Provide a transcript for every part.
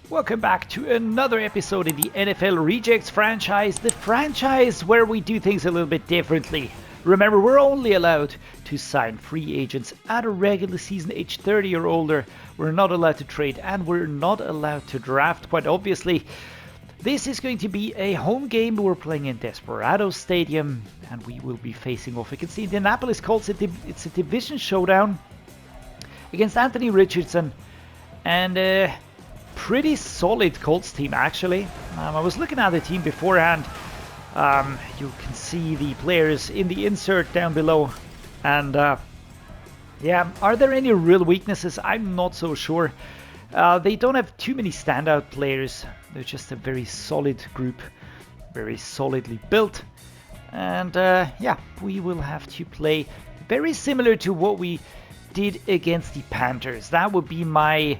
Welcome back to another episode in the NFL Rejects franchise, the franchise where we do things a little bit differently. Remember, we're only allowed to sign free agents at a regular season age 30 or older. We're not allowed to trade and we're not allowed to draft, quite obviously. This is going to be a home game. We're playing in Desperado Stadium and we will be facing off against the Indianapolis Colts. It's a division showdown against Anthony Richardson and pretty solid Colts team, actually. I was looking at the team beforehand. You can see the players in the insert down below. And yeah, are there any real weaknesses? I'm not so sure. They don't have too many standout players. They're just a very solid group, very solidly built. And yeah, we will have to play very similar to what we did against the Panthers. That would be my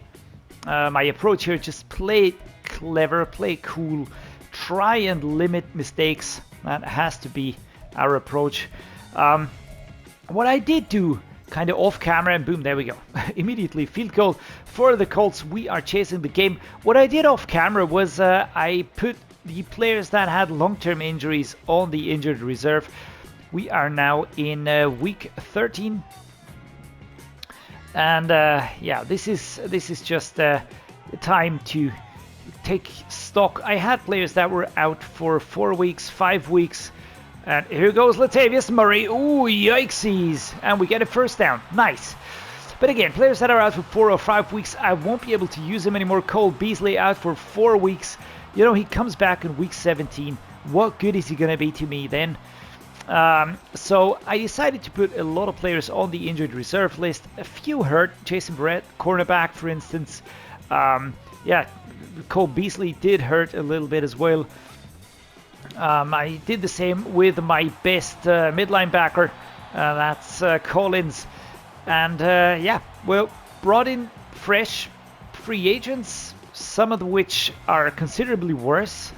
approach here. Just play clever, play cool, try and limit mistakes. That has to be our approach. What I did do kind of off camera, and boom, there we go. Immediately field goal for the Colts. We are chasing the game. What I did off camera was I put the players that had long-term injuries on the injured reserve. We are now in week 13. And yeah, this is just time to take stock. I had players that were out for 4 weeks, 5 weeks. And here goes Latavius Murray. Ooh, yikesies. And we get a first down. Nice. But again, players that are out for 4 or 5 weeks, I won't be able to use them anymore. Cole Beasley out for 4 weeks. You know, he comes back in week 17. What good is he going to be to me then? So I decided to put a lot of players on the injured reserve list. A few hurt. Jason Verrett, cornerback, for instance. Yeah, Cole Beasley did hurt a little bit as well. I did the same with my best mid linebacker. That's Collins. And yeah, well, brought in fresh free agents, some of which are considerably worse.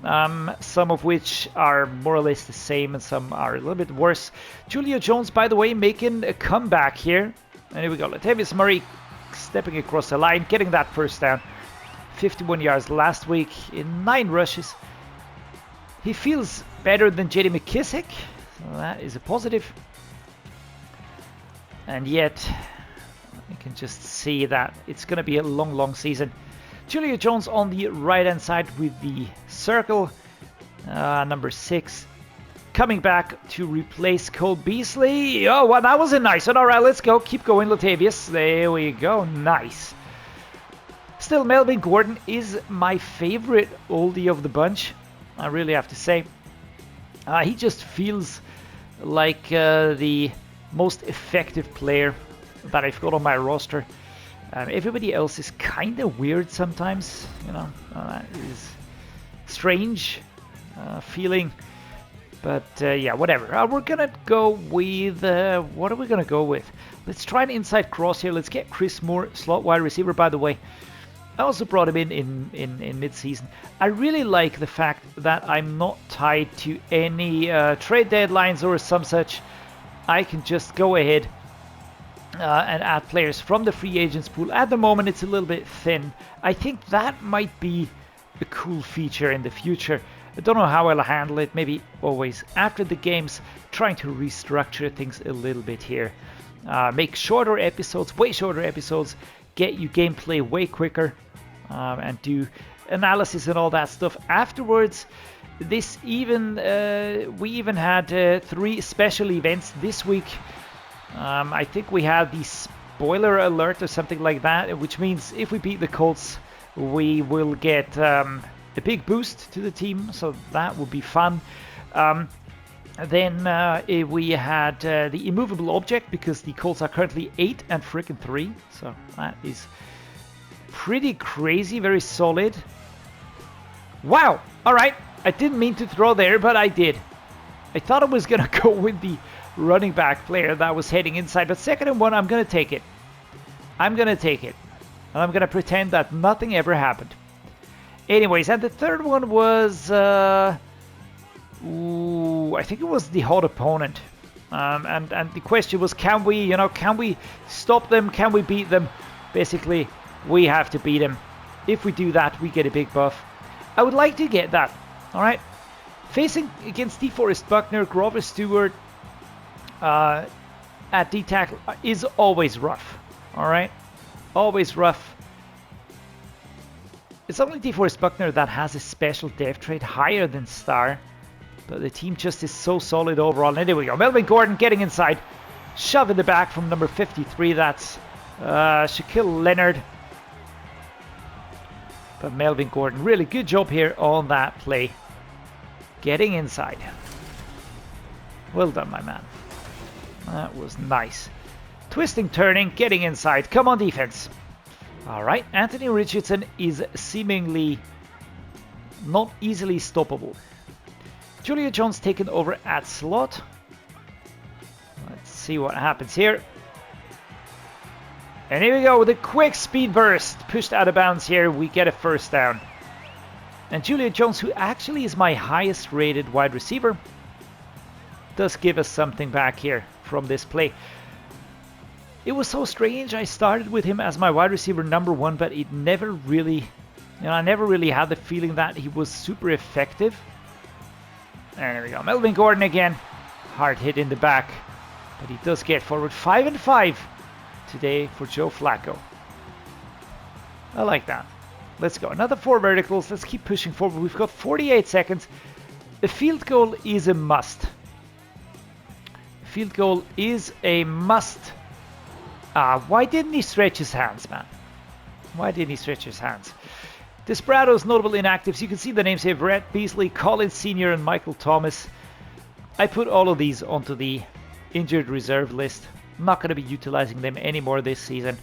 Some of which are more or less the same and some are a little bit worse. Julio Jones, by the way, making a comeback here. And here we go. Latavius Murray stepping across the line, getting that first down. 51 yards last week in 9 rushes. He feels better than J.D. McKissick, so that is a positive. And yet, you can just see that it's going to be a long, long season. Julio Jones on the right-hand side with the circle, number 6, coming back to replace Cole Beasley. Oh, well, that was a nice one. All right, let's go. Keep going, Latavius. There we go. Nice. Still, Melvin Gordon is my favorite oldie of the bunch, I really have to say. He just feels like the most effective player that I've got on my roster. Everybody else is kind of weird sometimes, you know. That is strange feeling, but yeah, whatever. We're gonna go with what are we gonna go with? Let's try an inside cross here. Let's get Chris Moore, slot wide receiver. By the way, I also brought him in mid-season. I really like the fact that I'm not tied to any trade deadlines or some such. I can just go ahead and add players from the free agents pool. At the moment, it's a little bit thin. I think that might be a cool feature in the future. I don't know how I'll handle it. Maybe always after the games, trying to restructure things a little bit here. Make shorter episodes, way shorter episodes. Get you gameplay way quicker. And do analysis and all that stuff afterwards. We even had 3 special events this week. I think we had the spoiler alert or something like that, which means if we beat the Colts, we will get a big boost to the team, so that would be fun. Then we had the immovable object, because the Colts are currently 8 and freaking 3, so that is pretty crazy, very solid. Wow! Alright, I didn't mean to throw there, but I did. I thought I was going to go with the running back player that was heading inside, but 2nd and 1, I'm going to take it. I'm going to take it. And I'm going to pretend that nothing ever happened. Anyways, and the 3rd one was... I think it was the hot opponent. And the question was, can we stop them? Can we beat them? Basically, we have to beat them. If we do that, we get a big buff. I would like to get that. All right. Facing against DeForest Buckner, Grover Stewart at D-tackle is always rough. All right. Always rough. It's only DeForest Buckner that has a special dev trait higher than Star. But the team just is so solid overall. And there we go. Melvin Gordon getting inside. Shove in the back from number 53. That's Shaquille Leonard. But Melvin Gordon, really good job here on that play. Getting inside. Well done, my man. That was nice. Twisting, turning, getting inside. Come on, defense. All right, Anthony Richardson is seemingly not easily stoppable. Julia Jones taken over at slot. Let's see what happens here. And here we go with a quick speed burst. Pushed out of bounds here. We get a first down. And Julia Jones, who actually is my highest rated wide receiver, does give us something back here from this play. It was so strange. I started with him as my wide receiver number 1, but it never really, I never really had the feeling that he was super effective. And there we go. Melvin Gordon again. Hard hit in the back. But he does get forward. 5-5 today for Joe Flacco. I like that. Let's go. Another 4 verticals. Let's keep pushing forward. We've got 48 seconds. A field goal is a must. Field goal is a must. Why didn't he stretch his hands, man? Why didn't he stretch his hands? Desperado's notable inactives. You can see the names here. Brett Beasley, Collins Sr. and Michael Thomas. I put all of these onto the injured reserve list. I'm not going to be utilizing them anymore this season.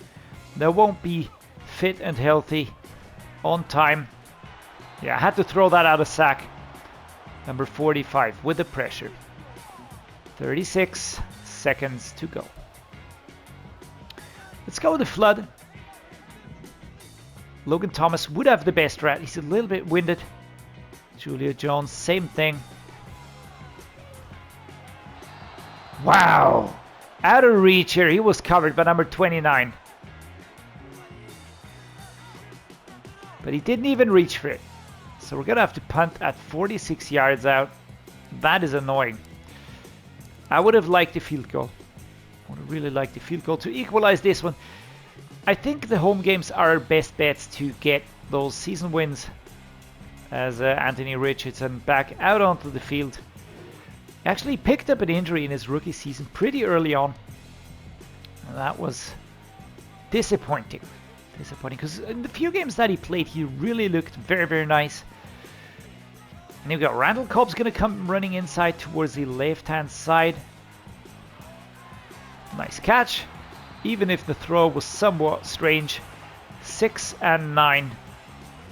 They won't be fit and healthy on time. Yeah, I had to throw that out of sack. Number 45 with the pressure. 36 seconds to go. Let's go with the flood. Logan Thomas would have the best rat. He's a little bit winded. Julia Jones, same thing. Wow. Out of reach here. He was covered by number 29. But he didn't even reach for it. So we're going to have to punt at 46 yards out. That is annoying. I would have liked a field goal. I would have really liked a field goal to equalize this one. I think the home games are our best bets to get those season wins. As Anthony Richardson back out onto the field. Actually picked up an injury in his rookie season pretty early on. And that was disappointing. Disappointing because in the few games that he played, he really looked very, very nice. And here we go. Randall Cobb's going to come running inside towards the left-hand side. Nice catch. Even if the throw was somewhat strange. 6 and 9.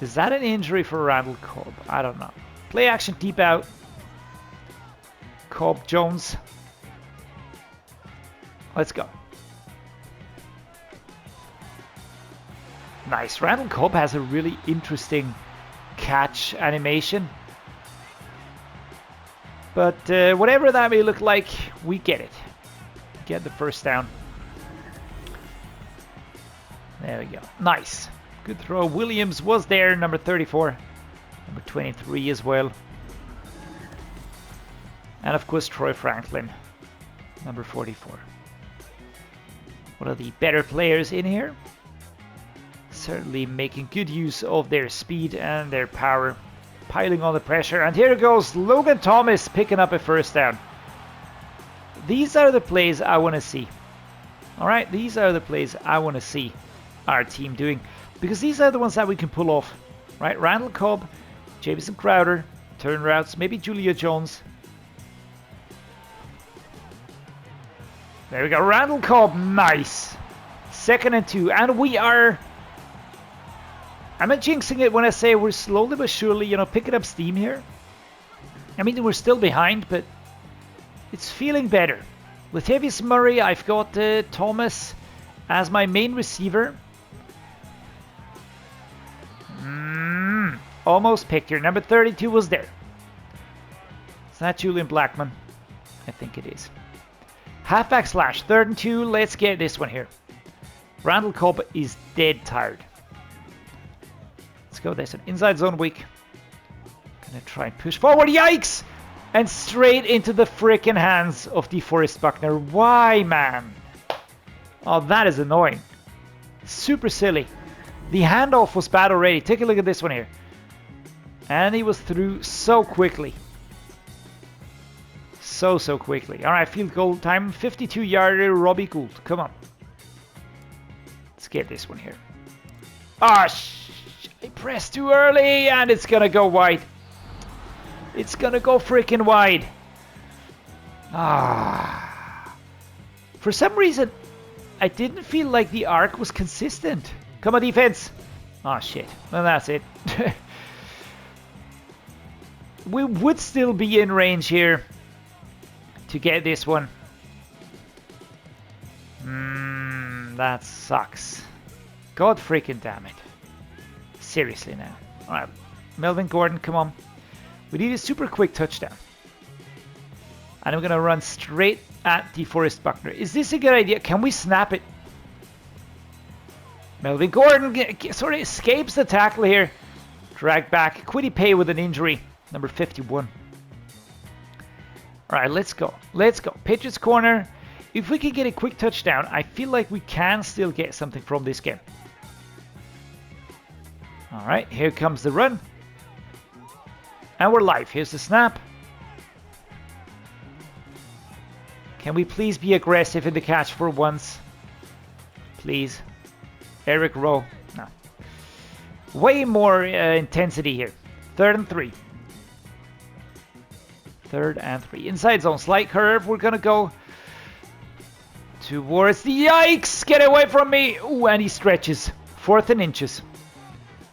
Is that an injury for Randall Cobb? I don't know. Play action deep out. Cobb Jones. Let's go. Nice. Randall Cobb has a really interesting catch animation. But whatever that may look like, we get it. Get the first down. There we go. Nice. Good throw. Williams was there, number 34. Number 23 as well. And of course Troy Franklin, number 44. One of the better players in here. Certainly making good use of their speed and their power. Piling on the pressure. And here goes Logan Thomas picking up a first down. These are the plays I want to see. Alright, these are the plays I want to see our team doing. Because these are the ones that we can pull off. Right, Randall Cobb, Jamison Crowder, turn routes, maybe Julia Jones. There we go, Randall Cobb, nice. 2nd and 2, and we are... I'm not jinxing it when I say we're slowly but surely, picking up steam here. I mean, we're still behind, but it's feeling better. Latavius Murray, I've got Thomas as my main receiver. Almost picked here. Number 32 was there. Is that Julian Blackman? I think it is. Halfback slash. 3rd and 2. Let's get this one here. Randall Cobb is dead tired. go this one. Inside zone weak. Gonna try and push forward. Yikes! And straight into the frickin' hands of DeForest Buckner. Why, man? Oh, that is annoying. Super silly. The handoff was bad already. Take a look at this one here. And he was through so quickly. So quickly. All right, field goal time. 52-yarder, Robbie Gould. Come on. Let's get this one here. Ah, I pressed too early, and it's gonna go wide. It's gonna go freaking wide. Ah. For some reason, I didn't feel like the arc was consistent. Come on, defense. Oh, shit. Well, that's it. We would still be in range here to get this one. That sucks. God freaking damn it. Seriously now. Alright, Melvin Gordon, come on. We need a super quick touchdown. And I'm going to run straight at DeForest Buckner. Is this a good idea? Can we snap it? Melvin Gordon sort of escapes the tackle here. Dragged back. Quiddy Pay with an injury. Number 51. Alright, let's go. Let's go. Patriots corner. If we can get a quick touchdown, I feel like we can still get something from this game. Alright, here comes the run. And we're live. Here's the snap. Can we please be aggressive in the catch for once? Please. Eric Rowe. No. Way more intensity here. 3rd and 3. 3rd and 3. Inside zone. Slight curve. We're going to go towards the... Yikes! Get away from me! Ooh, and he stretches. 4th and inches.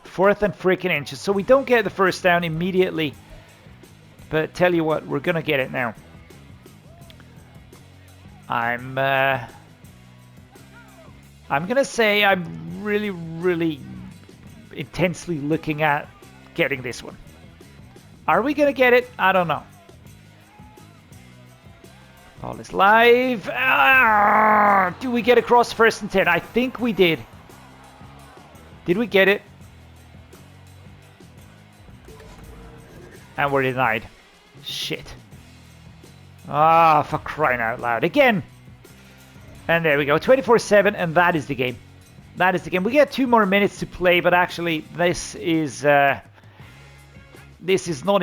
4th and freaking inches. So we don't get the first down immediately. But tell you what, we're going to get it now. I'm going to say I'm really intensely looking at getting this one. Are we going to get it? I don't know. Ball is live. Ah, do we get across 1st and 10? I think we did. Did we get it? And we're denied. Shit. Ah, for crying out loud. Again. And there we go. 24-7, and that is the game. That is the game. We get 2 more minutes to play, but actually this is not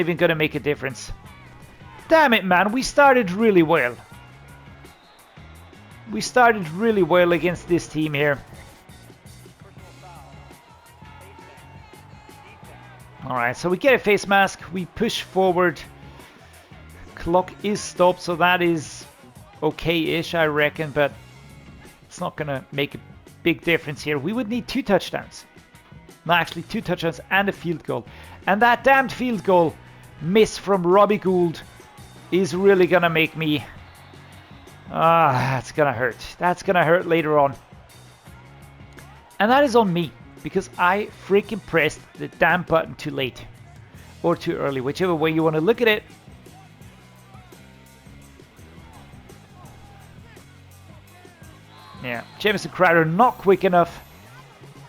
even going to make a difference. Damn it, man. We started really well. We started really well against this team here. Alright, so we get a face mask. We push forward. Clock is stopped, so that is okay-ish, I reckon, but it's not going to make a big difference here. We would need 2 touchdowns. No, actually 2 touchdowns and a field goal. And that damned field goal miss from Robbie Gould is really going to make me... that's going to hurt. That's going to hurt later on. And that is on me, because I freaking pressed the damn button too late. Or too early, whichever way you want to look at it. Yeah, Jamison Crowder not quick enough.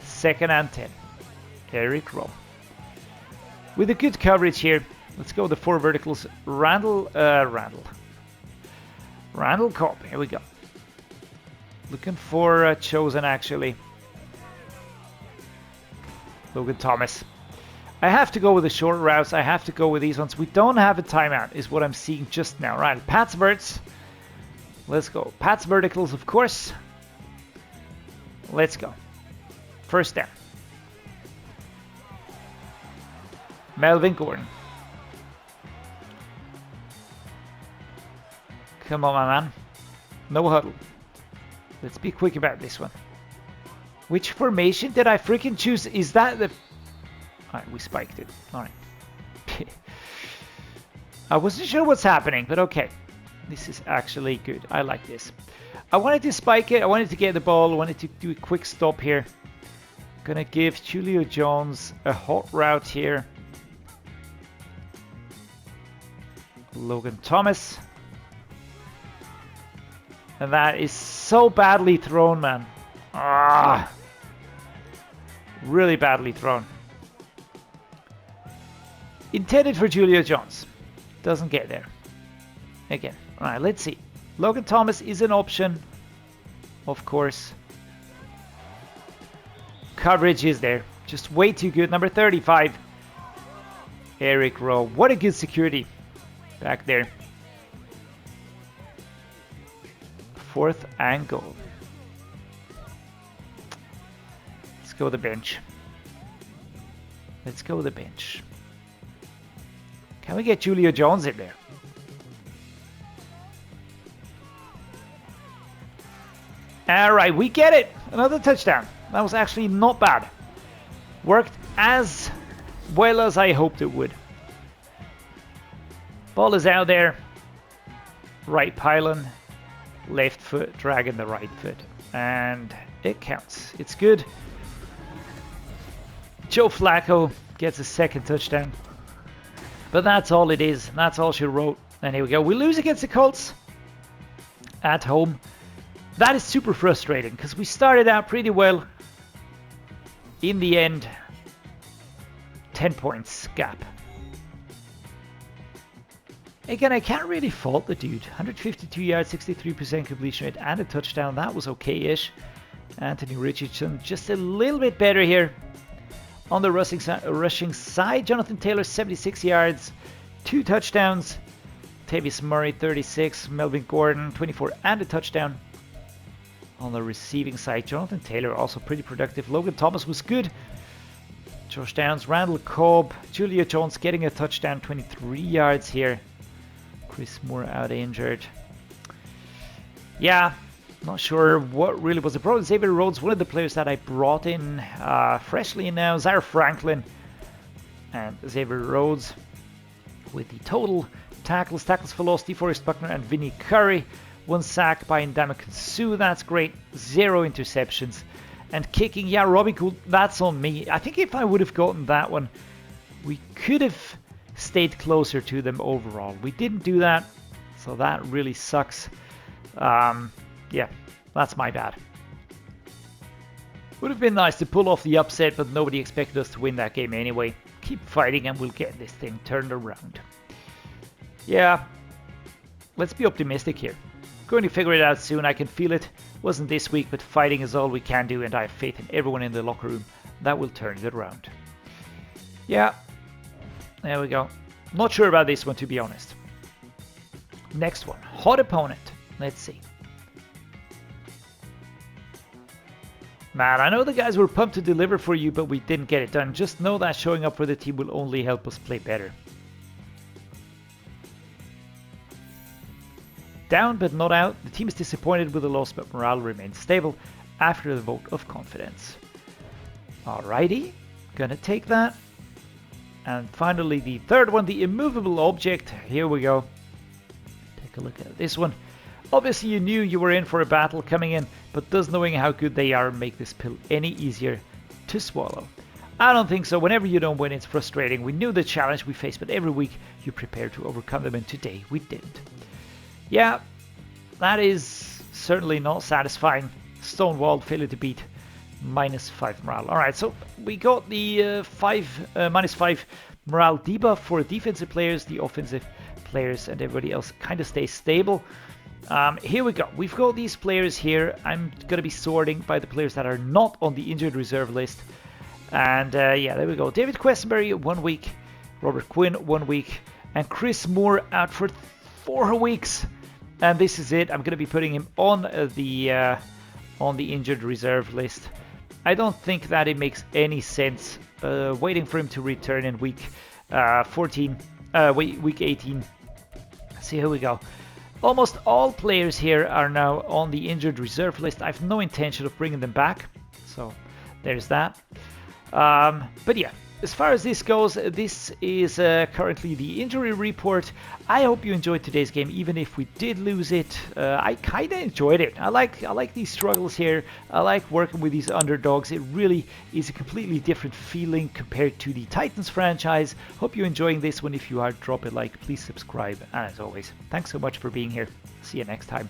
2nd and 10. Eric Rowe. With a good coverage here. Let's go with the 4 verticals. Randall Cobb. Here we go. Looking for Chosen, actually. Logan Thomas. I have to go with the short routes. I have to go with these ones. We don't have a timeout, is what I'm seeing just now. Right, Pat's verts. Let's go. Pat's verticals, of course. Let's go. 1st down. Melvin Gordon. Come on, my man. No huddle. Let's be quick about this one. Which formation did I freaking choose? Is that the... Alright, we spiked it. Alright. I wasn't sure what's happening, but okay. This is actually good. I like this. I wanted to spike it. I wanted to get the ball. I wanted to do a quick stop here. Gonna give Julio Jones a hot route here. Logan Thomas. And that is so badly thrown, man. Ah, really badly thrown. Intended for Julio Jones. Doesn't get there. Again. Alright, let's see. Logan Thomas is an option. Of course. Coverage is there. Just way too good. Number 35. Eric Rowe. What a good security back there. Fourth and goal. Let's go the bench. Let's go the bench. Can we get Julio Jones in there? Alright, we get it. Another touchdown. That was actually not bad. Worked as well as I hoped it would. Ball is out there. Right pylon. Left foot, dragging the right foot. And it counts. It's good. Joe Flacco gets a second touchdown. But that's all it is. That's all she wrote. And here we go. We lose against the Colts. At home. That is super frustrating because we started out pretty well. In the end, 10 points gap. Again, I can't really fault the dude. 152 yards, 63% completion rate, and a touchdown. That was okay-ish. Anthony Richardson just a little bit better here. On the rushing side, Jonathan Taylor, 76 yards, 2 touchdowns. Tavius Murray, 36. Melvin Gordon, 24, and a touchdown. On the receiving side, Jonathan Taylor also pretty productive. Logan Thomas was good. Josh Downs, Randall Cobb, Julio Jones getting a touchdown, 23 yards here. Chris Moore out injured. Yeah, not sure what really was the problem. Xavier Rhodes, one of the players that I brought in freshly now. Zaire Franklin and Xavier Rhodes with the total tackles for loss, DeForest Buckner and Vinny Curry. 1 sack by Ndamukong Suh, that's great. 0 interceptions. And kicking, yeah, Robbie Gould, that's on me. I think if I would have gotten that one, we could have stayed closer to them overall. We didn't do that, so that really sucks. Yeah, that's my bad. Would have been nice to pull off the upset, but nobody expected us to win that game anyway. Keep fighting and we'll get this thing turned around. Yeah, let's be optimistic here. Going to figure it out soon, I can feel it. Wasn't this week, but fighting is all we can do, and I have faith in everyone in the locker room that will turn it around. Yeah, there we go. Not sure about this one, to be honest. Next one, hot opponent. Let's see. Man, I know the guys were pumped to deliver for you, but we didn't get it done. Just know that showing up for the team will only help us play better. Down but not out. The team is disappointed with the loss, but morale remains stable after the vote of confidence. Alrighty, gonna take that. And finally the third one, the immovable object. Here we go. Take a look at this one. Obviously you knew you were in for a battle coming in, but does knowing how good they are make this pill any easier to swallow? I don't think so. Whenever you don't win, it's frustrating. We knew the challenge we faced, but every week you prepare to overcome them, and today we didn't. Yeah, that is certainly not satisfying. Stonewalled, failure to beat, -5 morale. Alright, so we got the -5 morale debuff for defensive players. The offensive players and everybody else kind of stays stable. Here we go. We've got these players here. I'm going to be sorting by the players that are not on the injured reserve list. And yeah, there we go. David Questenberry, 1 week. Robert Quinn, 1 week. And Chris Moore out for 4 weeks. And this is it. I'm going to be putting him on the injured reserve list. I don't think that it makes any sense waiting for him to return in week 18. See, here we go. Almost all players here are now on the injured reserve list. I have no intention of bringing them back. So there's that. But yeah, as far as this goes, this is currently the injury report. I hope you enjoyed today's game, even if we did lose it. I kind of enjoyed it. I like these struggles here. I like working with these underdogs. It really is a completely different feeling compared to the Titans franchise. Hope you're enjoying this one. If you are, drop a like, please subscribe. And as always, thanks so much for being here. See you next time.